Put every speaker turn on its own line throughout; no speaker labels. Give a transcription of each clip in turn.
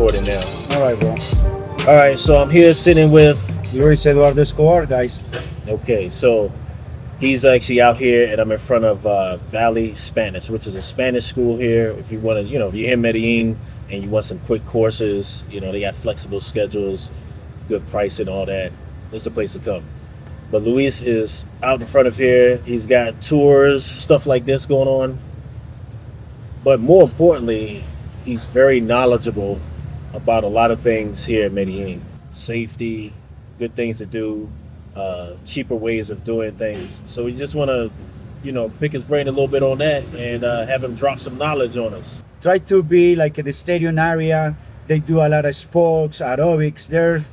recording now.
All right, bro.
All right, so I'm here sitting with.
Here is Eduardo, guys.
Okay, so he's actually out here, and I'm in front of Valley Spanish, which is a Spanish school here. If you want to, if you're in Medellin and you want some quick courses, they got flexible schedules, good pricing, all that. This is the place to come. But Luis is out in front of here. He's got tours, stuff like this going on. But more importantly, he's very knowledgeable about a lot of things here in Medellin. Safety, good things to do, cheaper ways of doing things. So we just want to, pick his brain a little bit on that and have him drop some knowledge on us.
Try to be like in the stadium area. They do a lot of sports, aerobics. They're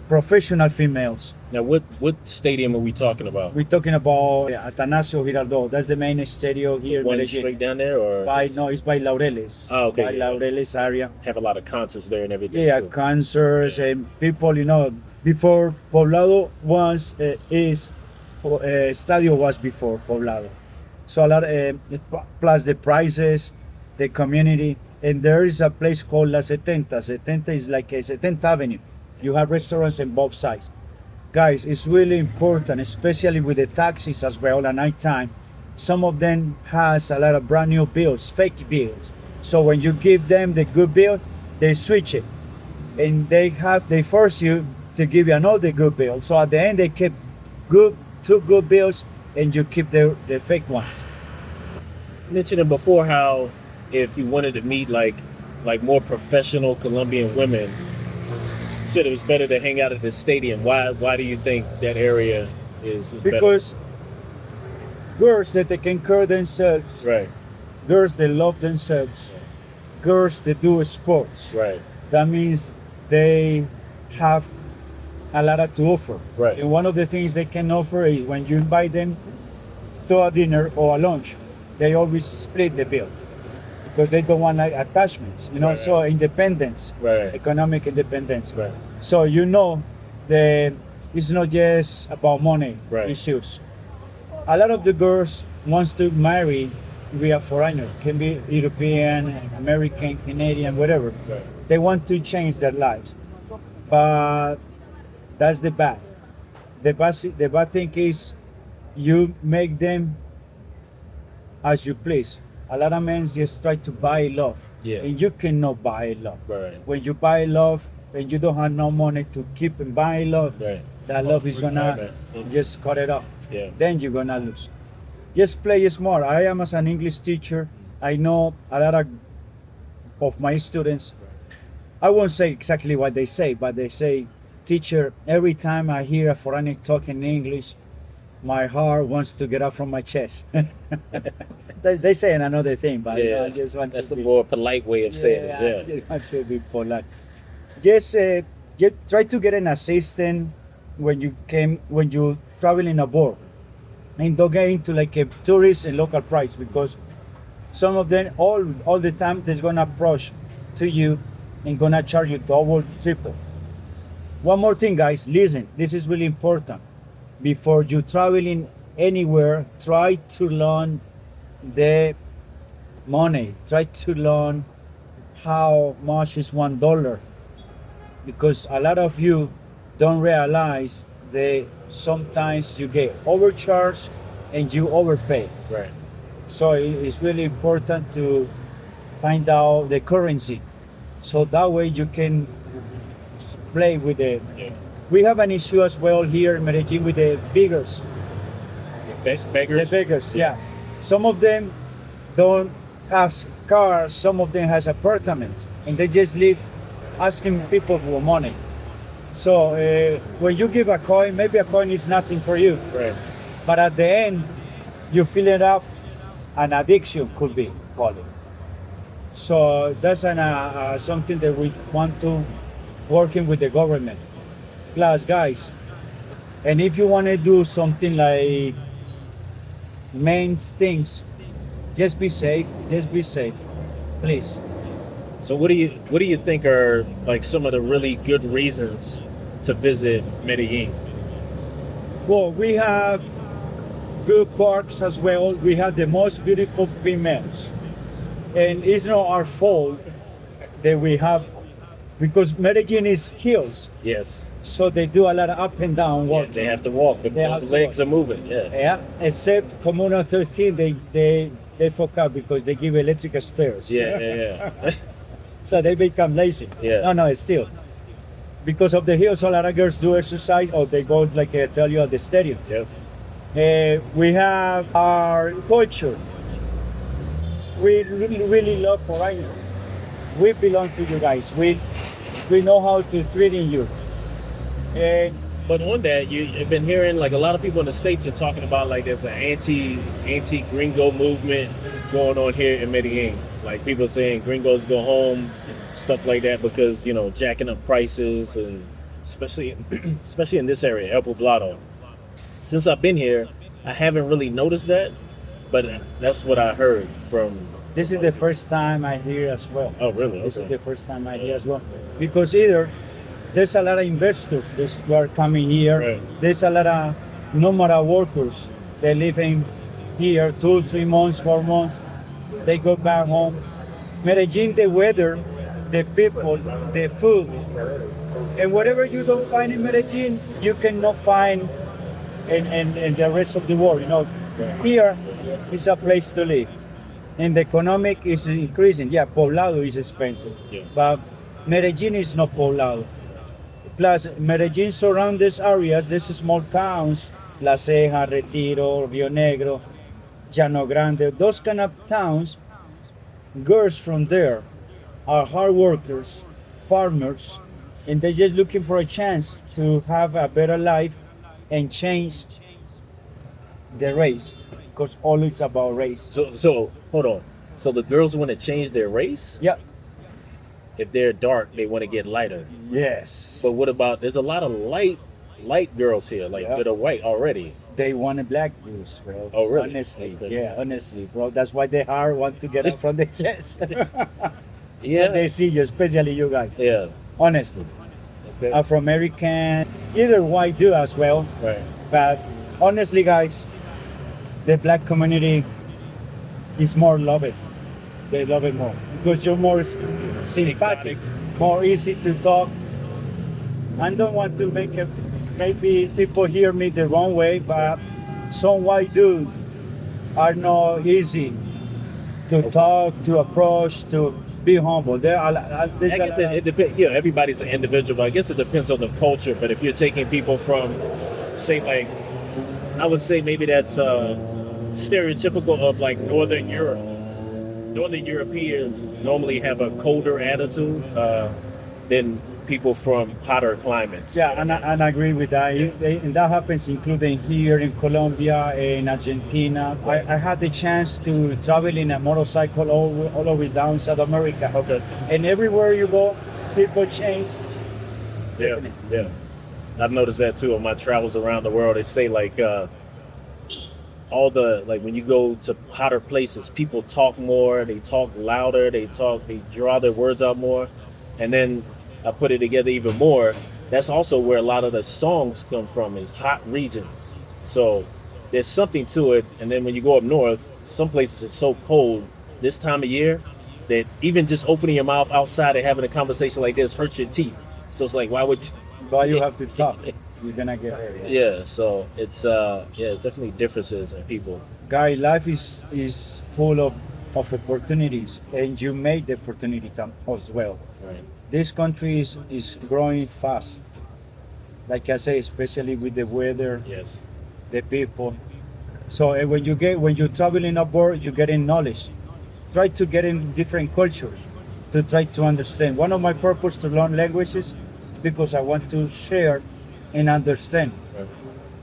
professional females.
Now, what stadium are we talking about?
We're talking about Atanasio Girardot. That's the main stadium here.
One
Medellin.
straight down there, or
It's by Laureles.
Oh, okay.
By Laureles area.
Have a lot of concerts there and everything.
Yeah,
too.
concerts and people. Before Poblado was Estadio was before Poblado. So a lot plus the prices, the community, and there is a place called La Setenta. Setenta is like a 70th Avenue. You have restaurants on both sides. Guys, it's really important, especially with the taxis as well at night time. Some of them has a lot of brand new bills, fake bills. So when you give them the good bill, they switch it. And they force you to give you another good bill. So at the end they keep two good bills and you keep the fake ones.
You mentioned before how if you wanted to meet like more professional Colombian women, said it was better to hang out at the stadium. Why do you think that area is
because
better?
Girls that they can care themselves,
Right.
Girls that love themselves, girls that do sports.
Right.
That means they have a lot to offer.
Right.
And one of the things they can offer is when you invite them to a dinner or a lunch, they always split the bill because they don't want attachments,
Right.
So independence,
Right.
economic independence.
Right.
So that it's not just about money
Right.
issues. A lot of the girls wants to marry via foreigner, can be European, American, Canadian, whatever.
Right.
They want to change their lives, but that's the bad. The bad thing is you make them as you please. A lot of men just try to buy love,
Yeah.
and you cannot buy love.
Right.
When you buy love, and you don't have no money to keep and buy love,
Right.
that love is gonna
Retirement.
just cut it off.
Yeah.
Then you're gonna lose. Just play smart. I am as an English teacher. I know a lot of my students. I won't say exactly what they say, but they say, teacher, every time I hear a foreigner talking English, my heart wants to get up from my chest. they say another thing, but
Yeah.
I just want
That's
to
the
be,
more polite way of saying
I
it.
just want to be polite. Just try to get an assistant when you traveling abroad, and don't get into like a tourist and local price, because some of them all the time they're gonna approach to you and gonna charge you double, triple. One more thing, guys, listen, this is really important. Before you traveling anywhere, try to learn the money. Try to learn how much is $1, because a lot of you don't realize that sometimes you get overcharged and you overpay.
Right.
So it's really important to find out the currency, so that way you can play with it.
Yeah.
We have an issue as well here in Medellin with the beggars.
Beggars.
The beggars, yeah. Some of them don't have cars, some of them has apartments, and they just live asking people for money. So when you give a coin, maybe a coin is nothing for you,
Right.
but at the end, you fill it up, an addiction could be called. So that's something that we want to working with the government. Plus, guys, and if you want to do something like main things, just be safe. Just be safe, please.
So what do you think are like some of the really good reasons to visit Medellin?
Well, we have good parks as well. We have the most beautiful females, and it's not our fault that we have because Medellin is hills,
Yes.
so they do a lot of up and down
Yeah,
walking.
they have to walk.
They have
Those
to
legs
walk.
are moving. Yeah.
Yeah, except Comuna 13, they fuck up because they give electrical stairs.
Yeah, yeah, yeah.
So they become lazy.
Yeah.
No, it's still because of the hills. A lot of girls do exercise, or they go like I tell you at the stadium.
Yep.
We have our culture. We really love foreigners. We belong to you guys. We know how to treat you. Uh,
But on that, you've been hearing like a lot of people in the States are talking about like there's an anti gringo movement going on here in Medellin. Like people saying gringos go home, stuff like that because, you know, jacking up prices and especially especially in this area, El Poblado. Since I've been here, I haven't really noticed that, but that's what I heard from.
this is the first time I hear as well.
Oh, really?
This is
Okay.
the first time I hear as well. Because either there's a lot of investors who are coming here.
Right.
There's a lot of nomad workers. They live in here 2, 3 months, 4 months. They go back home. Medellin, the weather, the people, the food, and whatever you don't find in Medellin, you cannot find in the rest of the world. You know, here is a place to live, and the economic is increasing. Yeah, Poblado is expensive,
Yes.
but Medellin is not Poblado. Plus, Medellin surrounds these areas, these small towns, La Ceja, Retiro, Rio Negro, Llano Grande, those kind of towns. Girls from there are hard workers, farmers, and they're just looking for a chance to have a better life and change the race, because all it's about race.
So hold on. So the girls want to change their race?
Yeah.
If they're dark, they want to get lighter.
Yes.
But what about? There's a lot of light girls here, like
Yeah.
that are white already.
They want a black juice, bro.
Oh, really?
Honestly,
Okay.
yeah, honestly, bro. That's why they hard want to get up from the chest.
Yeah.
They see you, especially you guys.
Yeah.
Honestly,
Okay.
Afro-American, either white do as well.
Right.
But honestly, guys, the black community is more loved. They love it more because you're more sympathetic,
Exotic.
more easy to talk. I don't want to make it. Maybe people hear me the wrong way, but some white dudes are not easy to talk, to approach, to be humble. There are.
I guess it depends. Yeah, everybody's an individual. But I guess it depends on the culture. But if you're taking people from, say, like, I would say maybe that's stereotypical of like Northern Europe. Northern Europeans normally have a colder attitude than people from hotter climates.
Yeah, and I agree with that. And that happens including here in Colombia, in Argentina. I had the chance to travel in a motorcycle all the way down South America.
Okay.
And everywhere you go, people change.
Yeah, yeah. I've noticed that too on my travels around the world. They say like all the like when you go to hotter places, people talk more, they talk louder, they draw their words out more. And then I put it together even more. That's also where a lot of the songs come from, is hot regions. So there's something to it. And then when you go up north, some places it's so cold this time of year that even just opening your mouth outside and having a conversation like this hurts your teeth. So it's like, why would you?
But you have to talk. You're gonna get hurt.
Yeah, so it's it's definitely differences in people.
Guy, life is full of opportunities, and you made the opportunity as well.
Right.
This country is growing fast. Like I say, especially with the weather,
Yes.
the people. So when you're traveling abroad, you get in knowledge. Try to get in different cultures to try to understand. One of my purpose to learn languages is because I want to share and understand.
Right.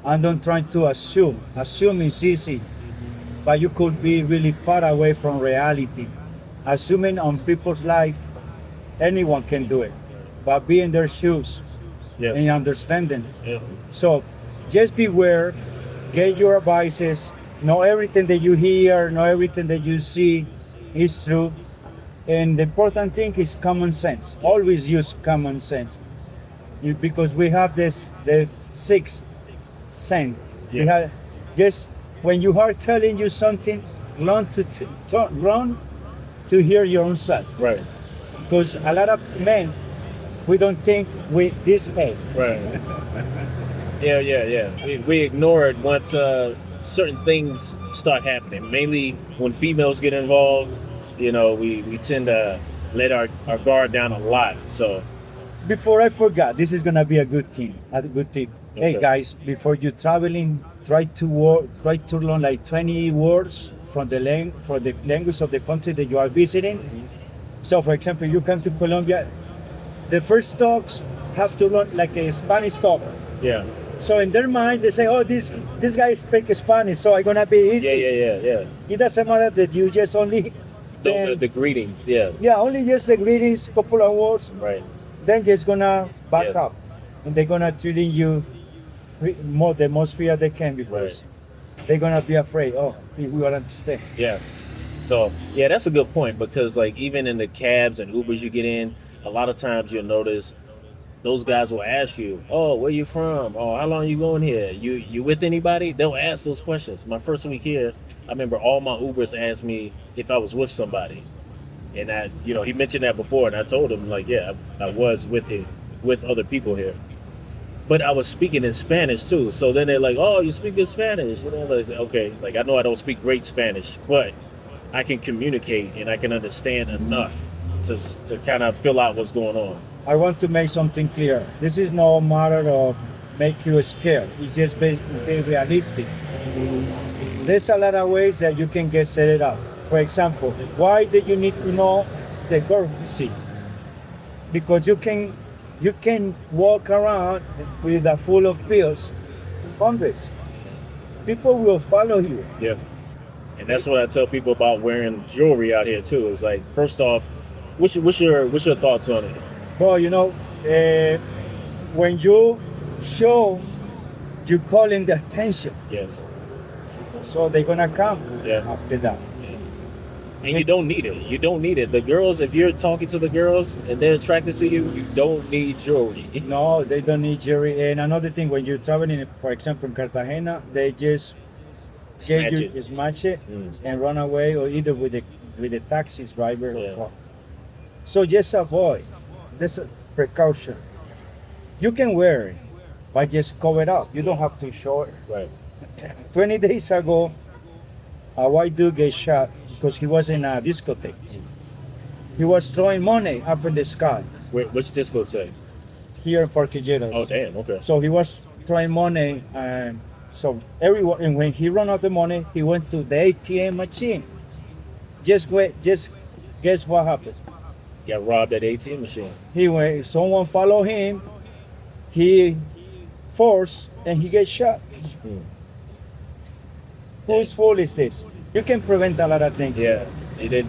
I don't try to assume. Assume is easy, but you could be really far away from reality. Assuming on people's life, anyone can do it, but be in their shoes
Yes.
and understand them.
Yeah.
So just beware, get your advices, know everything that you hear, know everything that you see is true. And the important thing is common sense. Always use common sense. Because we have the sixth sense. We
Yeah.
have just when you are telling you something, learn to hear your own self.
Right.
Because a lot of men We don't think we this way.
Right. Yeah. We ignore it once certain things start happening. Mainly when females get involved, we tend to let our guard down a lot. So,
Before I forgot, this is gonna be a good thing, a good tip. Hey
okay.
guys, before you traveling, try to learn like 20 words from for the language of the country that you are visiting. So, for example, you come to Colombia, the first talks have to learn like a Spanish talk.
Yeah.
So in their mind, they say, "Oh, this guy speaks Spanish, so I'm gonna be easy."
Yeah.
It doesn't matter that you just only,
The greetings. Yeah.
yeah, only just the greetings, couple of words,
Right.
then just gonna back
Yes.
up, and they're gonna treating you the most fear they can because they're gonna be afraid. Oh, we will understand.
Yeah. So yeah, that's a good point because like even in the cabs and Ubers you get in, a lot of times you'll notice those guys will ask you, "Oh, where you from? Oh, how long you going here? You with anybody?" They'll ask those questions. My first week here, I remember all my Ubers asked me if I was with somebody, and he mentioned that before, and I told him like, yeah, I was with him, with other people here, but I was speaking in Spanish too. So then they're like, "Oh, you speak good Spanish?" Like, okay, like I know I don't speak great Spanish, but I can communicate and I can understand enough to kind of fill out what's going on.
I want to make something clear. This is no matter of make you scared. It's just be realistic. There's a lot of ways that you can get set it up. For example, why do you need to know the currency? Because you can walk around with a full of bills, hundreds. People will follow you.
Yeah. And that's what I tell people about wearing jewelry out here too. It's like, first off, what's your thoughts on it?
Well, when you show, you calling the attention,
Yes.
so they're gonna come
Yeah.
after that.
And you don't need it. You don't need it. The girls, if you're talking to the girls and they're attracted to you, you don't need jewelry.
No, they don't need jewelry. And another thing, when you're traveling, for example, in Cartagena, they just
Snatch
get you,
it.
smash it,
Mm.
and run away, or either with the taxi driver.
Yeah.
Or car. So just avoid. This a precaution. You can wear it, but just cover it up. You don't have to show it.
Right.
20 days ago, a white dude get shot because he was in a discotheque. He was throwing money up in the sky
Which discotheque?
here in Parquilleros.
Oh, damn. Okay.
So he was throwing money, and so everyone. And when he ran out the money, he went to the ATM machine. Just guess what happened?
Got robbed at ATM machine.
He went. Someone followed him. He forced, and he gets shot.
Mm.
Whose fault is this? You can prevent a lot of things.
Yeah. They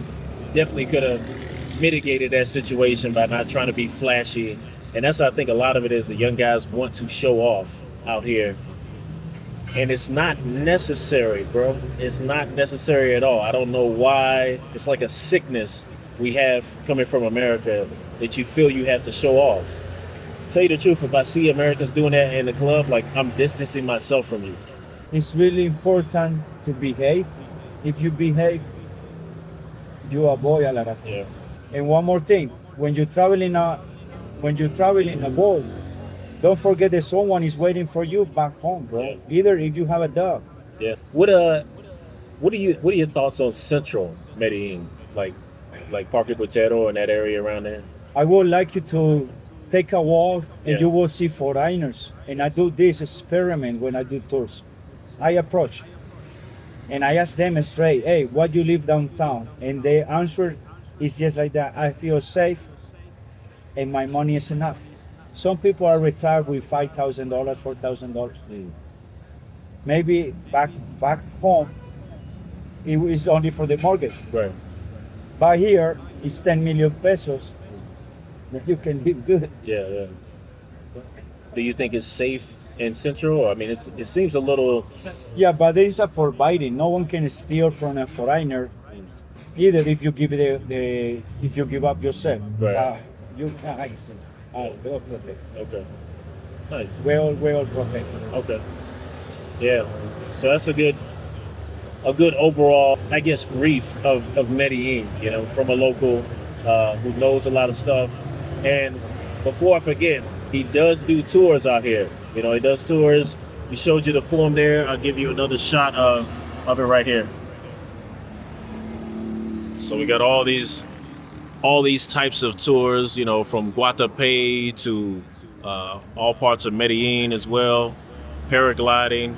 definitely could have mitigated that situation by not trying to be flashy. And that's, I think, a lot of it is the young guys want to show off out here. And it's not necessary, bro. It's not necessary at all. I don't know why. It's like a sickness we have coming from America that you feel you have to show off. Tell you the truth, if I see Americans doing that in the club, like I'm distancing myself from you.
It's really important to behave. If you behave, you avoid a lot of things.
Yeah.
And one more thing, when you're traveling abroad, don't forget that someone is waiting for you back home, bro.
Yeah.
Either if you have a dog.
Yeah. What are your thoughts on Central Medellin, like Parque Botero and that area around there?
I would like you to take a walk and
Yeah.
you will see foreigners. And I do this experiment when I do tours. I approach and I ask them straight, "Hey, why do you live downtown?" And they answer is just like that. I feel safe and my money is enough. Some people are retired with $5,000, $4,000.
Mm.
Maybe back home, it is only for the mortgage.
Right.
But here, it's 10 million pesos that you can live good.
Yeah. Do you think it's safe in Central? I mean, it seems a little.
Yeah, but there is a forbidding. No one can steal from a foreigner, either if you give if you give up yourself.
Right.
You guys are well protected.
Okay. Nice.
Well protected.
Okay. Yeah. So that's a good overall, I guess, brief of Medellin. From a local who knows a lot of stuff, and before I forget, he does do tours out here. You know, he does tours. We showed you the form there. I'll give you another shot of it right here. So we got all these types of tours, you know, from Guatapé to all parts of Medellin as well, paragliding,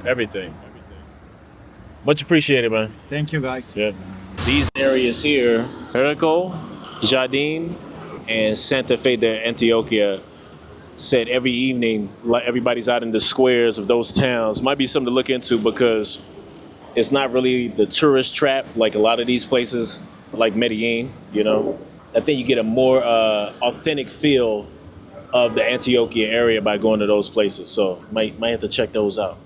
everything. Much appreciated, man.
Thank you, guys.
Yeah. These areas here, Jericho, Jardín, and Santa Fe de Antioquia, said every evening, like everybody's out in the squares of those towns. Might be something to look into because it's not really the tourist trap like a lot of these places, like Medellin. You know, I think you get a more authentic feel of the Antioquia area by going to those places. So might have to check those out.